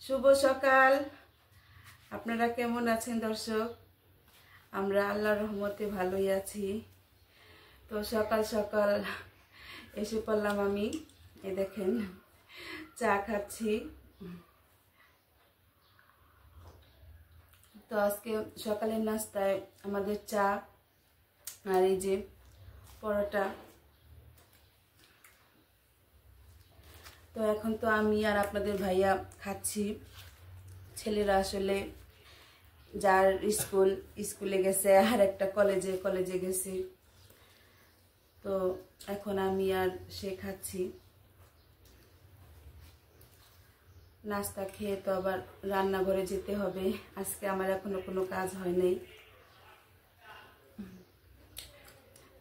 শুভ সকাল। আপনারা কেমন আছেন দর্শক? আমরা আল্লাহর রহমতে ভালোই আছি। তো সকাল সকাল এসে পড়লাম আমি, এই দেখেন চা খাচ্ছি। তো আজকে সকালের নাস্তায় আমাদের চা আর এই যে পরোটা। তো এখন তো আমি আর আপনাদের ভাইয়া খাচ্ছি। ছেলেরা আসলে যার স্কুলে গেছে আর একটা কলেজে গেছে। তো এখন আমি আর সে খাচ্ছি। নাস্তা খেয়ে তো আবার রান্নাঘরে যেতে হবে। আজকে আমার এখনো কোনো কাজ হয় নাই।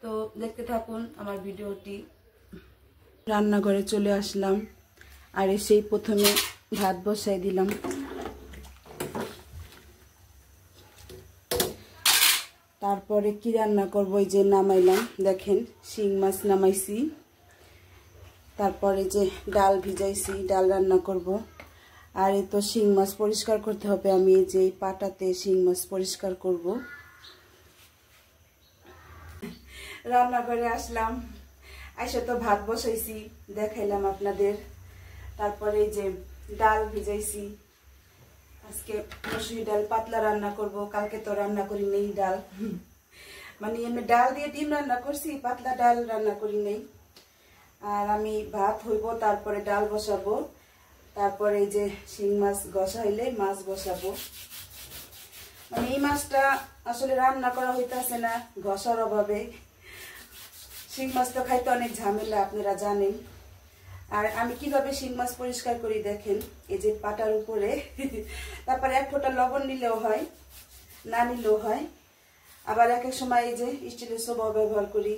তো দেখতে থাকুন আমার ভিডিওটি। রান্নাঘরে চলে আসলাম আর সেই প্রথমে ভাত বসাই দিলাম। তারপরে কি রান্না করবো, এই যে নামাইলাম, দেখেন শিং মাছ নামাইছি। তারপরে যে ডাল ভিজাইছি, ডাল রান্না করব। আর এই তো শিং মাছ পরিষ্কার করতে হবে। আমি এই যে পাটাতে শিং মাছ পরিষ্কার করব। রান্নাঘরে আসলাম, আইসা তো ভাত বসাইছি, দেখাইলাম আপনাদের। তারপরে এই যে ডাল ভিজাইছি। আজকে মসুরি ডাল পাতলা রান্না করব। কালকে তো রান্না করি নেই ডাল, মানে আমি ডাল দিয়ে ডিম রান্না করছি, পাতলা ডাল রান্না করি নেই। আর আমি ভাত হইব, তারপরে ডাল বসাবো। তারপরে এই যে শিং মাছ ঘষা হইলে মাছ বসাবো। মানে এই মাছটা আসলে রান্না করা হইতেছে না ঘষার অভাবে। শিং মাছ তো খাইতে অনেক ঝামেলা, আপনারা জানেন। আর আমি কিভাবে শিং মাছ পরিষ্কার করি দেখেন, এই যে পাটার উপরে তারপরে এক ফোঁটা লবণ নিলেও হয়, না নিলেও হয়। আবার এক এক সময় এই যে স্টিলের সোবা ব্যবহার করি।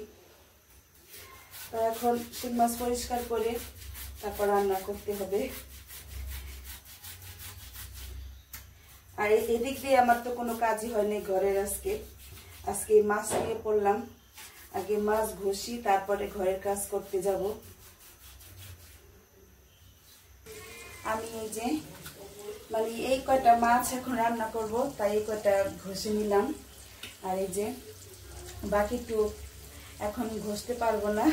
তো এখন শিং মাছ পরিষ্কার করে তারপর রান্না করতে হবে। আর এদিক দিয়ে আমার তো কোনো কাজই হয়নি ঘরের। আজকে মাছ নিয়ে পড়লাম। আগে মাছ ঘষি, তারপরে ঘরের কাজ করতে যাব। আমি এই যে মানে এই কয়টা মাছ এখন রান্না করব, তাই এই কয়টা ঘষে নিলাম। আর এই যে বাকিটু এখন ঘষতে পারবো না,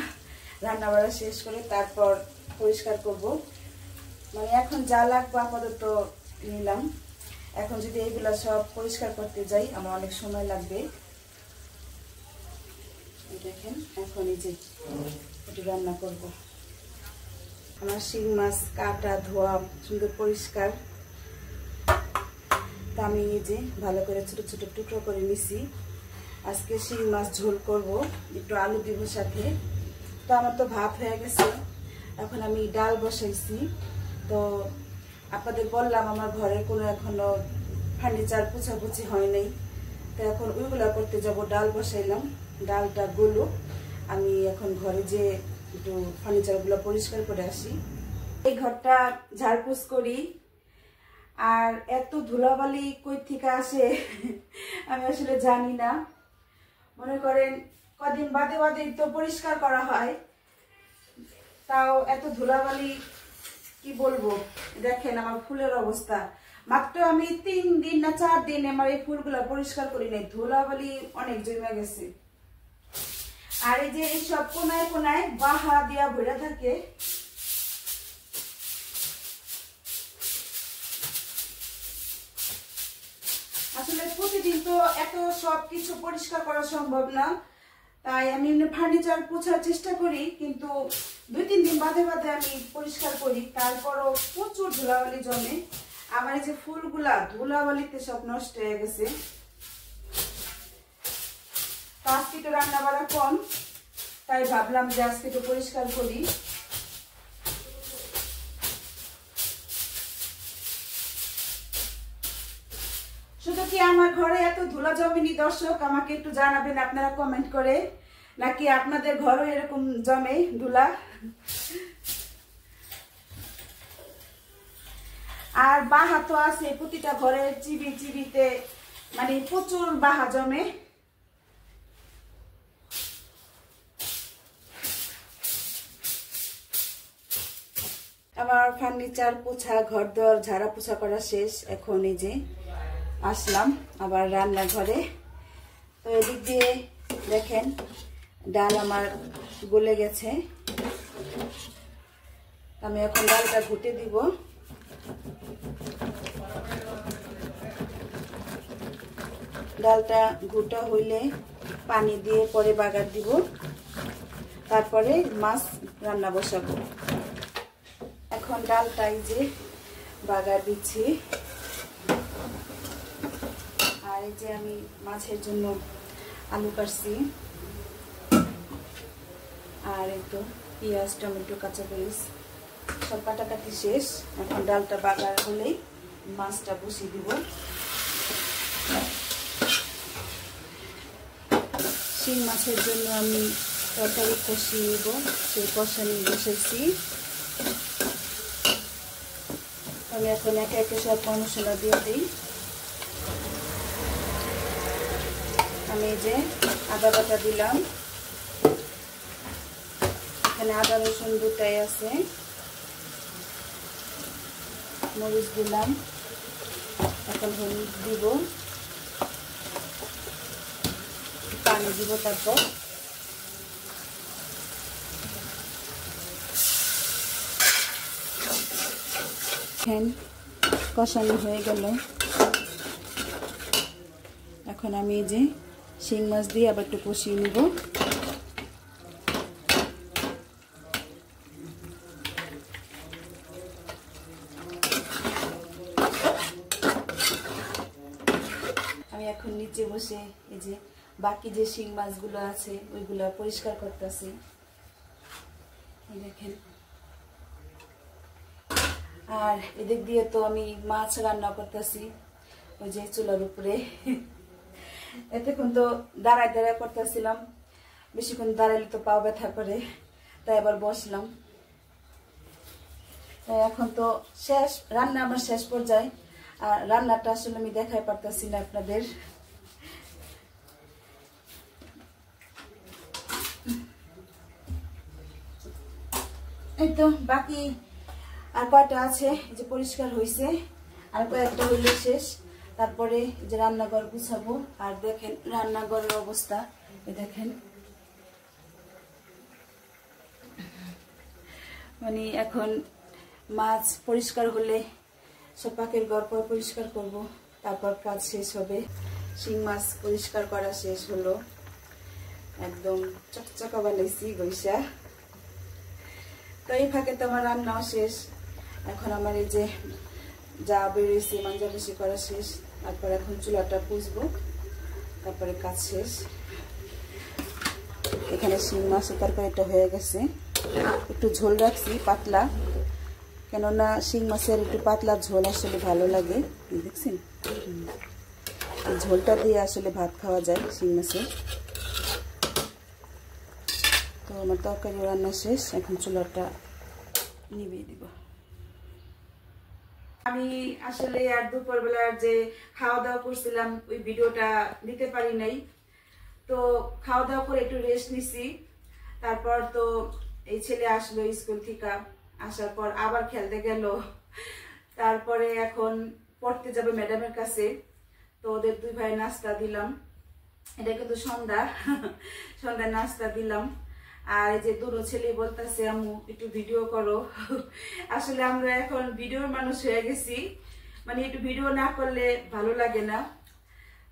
রান্না বাড়া শেষ করে তারপর পরিষ্কার করব। মানে এখন যা লাগবে আপাতত নিলাম। এখন যদি এইগুলা সব পরিষ্কার করতে যাই আমার অনেক সময় লাগবে। দেখেন এখন এই যে একটু রান্না করব। আমার শিং মাছ কাটা ধোয়া সুন্দর পরিষ্কার। তা আমি এই যে ভালো করে ছোট ছোট টুকরো করে নিছি। আজকে শিং মাছ ঝোল করব, একটু আলু দিব সাথে। তো আমার তো ভাত হয়ে গেছে, এখন আমি ডাল বসাইছি। তো আপনাদের বললাম আমার ঘরের কোনো এখনো ফার্নিচার পোছাপুছি হয় নাই। তো এখন ওইগুলা করতে যাব। ডাল বসাইলাম, ডালটা গুলো আমি এখন ঘরে যে একটু ফার্নিচারগুলো পরিষ্কার করে আসি। এই ঘরটা ঝাড়পুছ করি। আর এত ধুলাবালি কই থেকে আসে আমি আসলে জানি না। মনে করেন কদিন বাদে বাদে তো পরিষ্কার করা হয়, তাও এত ধুলাবালি কি বলবো। দেখেন আমার ফুলের অবস্থা। মাত্র আমি 3 দিন না 4 দিন আমার এই ফুলগুলা পরিষ্কার করি নাই, ধুলাবালি অনেক জমে গেছে। আর এই যে এই সব কোনায় কোনায় বাহা দিয়া ভরে থাকে। আসলে প্রতিদিন তো এত সবকিছু পরিষ্কার করা সম্ভব না, তাই আমি ফার্নিচার পোছার চেষ্টা করি, কিন্তু 2-3 দিন বাদে বাদে আমি পরিষ্কার করি। তারপরও প্রচুর ধুলাবালি জমে। আমার এই যে ফুলগুলা ধুলাবালিতে সব নষ্ট হয়ে গেছে। আজকে তো রান্না বাড়া কম, তাই ভাবলাম যে আজকে তো পরিষ্কার করি। শুধু কি আমার ঘরে এত ধুলা জমেনি দর্শক? আমাকে একটু জানাবেন আপনারা কমেন্ট করে, নাকি আপনাদের ঘরে এরকম জমে ধুলা? আর বাহা তো আছে প্রতিটা ঘরের চিবিতে, মানে প্রচুর বাহা জমে। আমার ফার্নিচার পোছা ঘরদোর ঝাড়া পোছা করা শেষ। এখন এই যে আসলাম আবার রান্নাঘরে। তো এদিক দিয়ে দেখেন ডাল আমার গলে গেছে। আমি এখন ডালটা ঘুটে দিব। ডালটা ঘুটা হইলে পানি দিয়ে পরে বাগার দিব, তারপরে মাছ রান্না বসাবো। এখন ডালটাই যে বাগার দিচ্ছি। আর এই যে আমি মাছের জন্য আলু কাটছি, আর এই তো পেঁয়াজ টমেটো কাঁচামরিচ সব কাটাকাটি শেষ। এখন ডালটা বাগার হলেই মাছটা বসিয়ে দিব। শিং মাছের জন্য আমি তরকারি কষিয়ে নিব, সেই কষানি বসেছি। আমি এখন একে একে সব মশলা দিয়ে দিই। আমি এই যে আদা বাটা দিলাম, এখানে আদা রসুন দুটাই আছে। মরিচ দিলাম, এখন হলুদ দিব, পানি দিব, তারপর কষানো হয়ে গেল। এখন আমি এই যে শিং মাছ দিয়ে আবার একটু কষিয়ে নিব। আমি এখন নিচে বসে এই যে বাকি যে শিং মাছগুলো আছে ওইগুলো পরিষ্কার করতেছি। দেখেন, আর এদিক দিয়ে তো আমি মাছ রান্না করতেছি ওই যে চুলার উপরে। এতক্ষণ তো দাঁড়ায় দাঁড়ায় করতেছিলাম, বেশিক্ষণ দাঁড়াইলে তো পাও ব্যথা করে, তাই আবার বসলাম। এখন তো শেষ রান্না, আমার শেষ পর্যায়ে। আর রান্নাটা আসলে আমি দেখাই পারতেছি না আপনাদের। এই তো বাকি আর কয়টা আছে যে পরিষ্কার হয়েছে, আর কয়েকটা হইলে শেষ। তারপরে যে রান্নাঘর গুছাবো। আর দেখেন রান্নাঘরের অবস্থা, এই দেখেন, মানে এখন মাছ পরিষ্কার হলে সব পাকের ঘর পরিষ্কার করব, তারপর কাজ শেষ হবে। শিং মাছ পরিষ্কার করা শেষ হলো, একদম চকচকা বানাইছি গৈসা। তো এই ফাঁকে তো আমার রান্নাও শেষ। এখন আমার এই যে যা বেরোইছে মাঞ্জাবেশি করা শেষ, তারপর এখন চুলাটা পুষবো, তারপরে কাজ শেষ। এখানে শিং মাছের তরকারিটা হয়ে গেছে, একটু ঝোল রাখছি পাতলা, কেননা শিং মাছের একটু পাতলা ঝোল আসলে ভালো লাগে। দেখছেন, এই ঝোলটা দিয়ে আসলে ভাত খাওয়া যায় শিং মাছের। তো আমার তরকারি রান্না শেষ, এখন চুলাটা নিভিয়ে দিব। আমি আসলে আর দুপুরবেলার যে খাওয়া দাওয়া করছিলাম ওই ভিডিওটা দিতে পারি নাই। তো খাওয়া দাওয়া করে একটু রেস্ট নিছি। তারপর তো এই ছেলে আসলো স্কুল থেকে, আসার পর আবার খেলতে গেল। তারপরে এখন পড়তে যাবে ম্যাডামের কাছে। তো ওদের দুই ভাই নাস্তা দিলাম, এটা কিন্তু সন্ধ্যা, সন্ধ্যায় নাস্তা দিলাম। আর এই যে দুটো ছেলে বলতেছে আম্মু একটু ভিডিও করো। আসলে আমরা এখন ভিডিওর মানুষ হয়ে গেছি, মানে একটু ভিডিও না করলে ভালো লাগে না।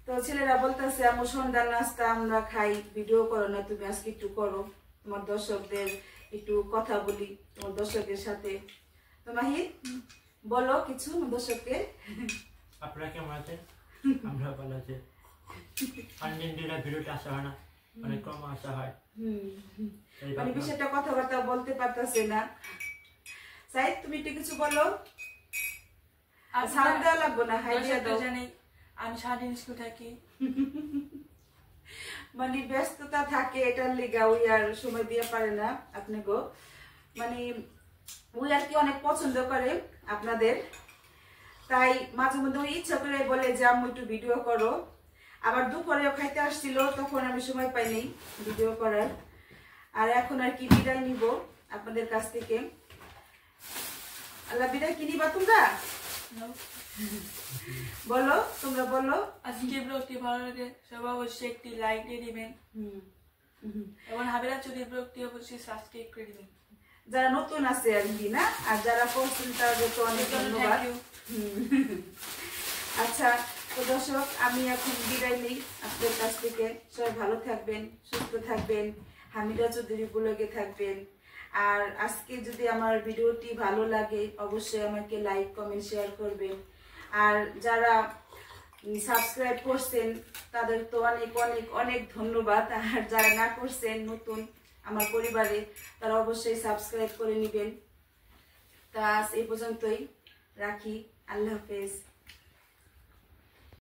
তো ছেলেরা বলতেছে আম্মু সন্ধ্যার নাস্তা আমরা খাই, ভিডিও করো না তুমি, আজকে একটু করো, তোমার দর্শকদের একটু কথা বলি তোমার দর্শকের সাথে। তো মাহি বলো কিছু দর্শককে। আপনারা কেমন আছেন? আমরা ভালো আছি। অনেকদিন ধরে ভিডিওটা আসা হয় না, অনেক কম আসা হয়। মানে বিষয়টা কথাবার্তা বলতে পারতেছে না। সাইদ তুমি একটু কিছু বলো। সালাম দেওয়া লাগবো না, হাই দিয়া দাও। জানি আমি সারাদিন স্কুল থাকি, মানে ব্যস্ততা থাকে, এটার লিগা ওই আর সময় দিয়ে পারে না আপনি গো। মানে ওই আর কি অনেক পছন্দ করে আপনাদের, তাই মাঝে মধ্যে ওই ইচ্ছা করে বলে যে আম্মু একটু ভিডিও করো। আবার দুপুরেও খাইতে আসছিল, তখন আমি সময় পাইনি ভিডিও করার। আর এখন আর কি বিদায় নিব আপনাদের কাছ থেকে। আল্লাহ বিদায় কি নিবা তোমরা? বলো, তোমরা বলো। আজকে ব্লগটি ভালো লাগে সবাই অবশ্যই একটি লাইক দিয়ে দিবেন এবং হাবিলা চুরি ব্লগটি অবশ্যই সাবস্ক্রাইব করে দিবেন যারা নতুন আছে আর কি না, আর যারা করছেন তাদের তো অনেক ধন্যবাদ। আচ্ছা তো দর্শক, আমি এখন বিদায় নিই আপনাদের কাছ থেকে। সবাই ভালো থাকবেন, সুস্থ থাকবেন, হামিদা চৌধুরী ব্লগে থাকবেন। আর আজকে যদি আমার ভিডিওটি ভালো লাগে অবশ্যই আমাকে লাইক কমেন্ট শেয়ার করবেন। আর যারা সাবস্ক্রাইব করছেন তাদের তো অনেক অনেক অনেক ধন্যবাদ। আর যারা না করছেন নতুন আমার পরিবারে, তারা অবশ্যই সাবস্ক্রাইব করে নেবেন। তা আজ এই পর্যন্তই রাখি। আল্লাহ হাফেজ।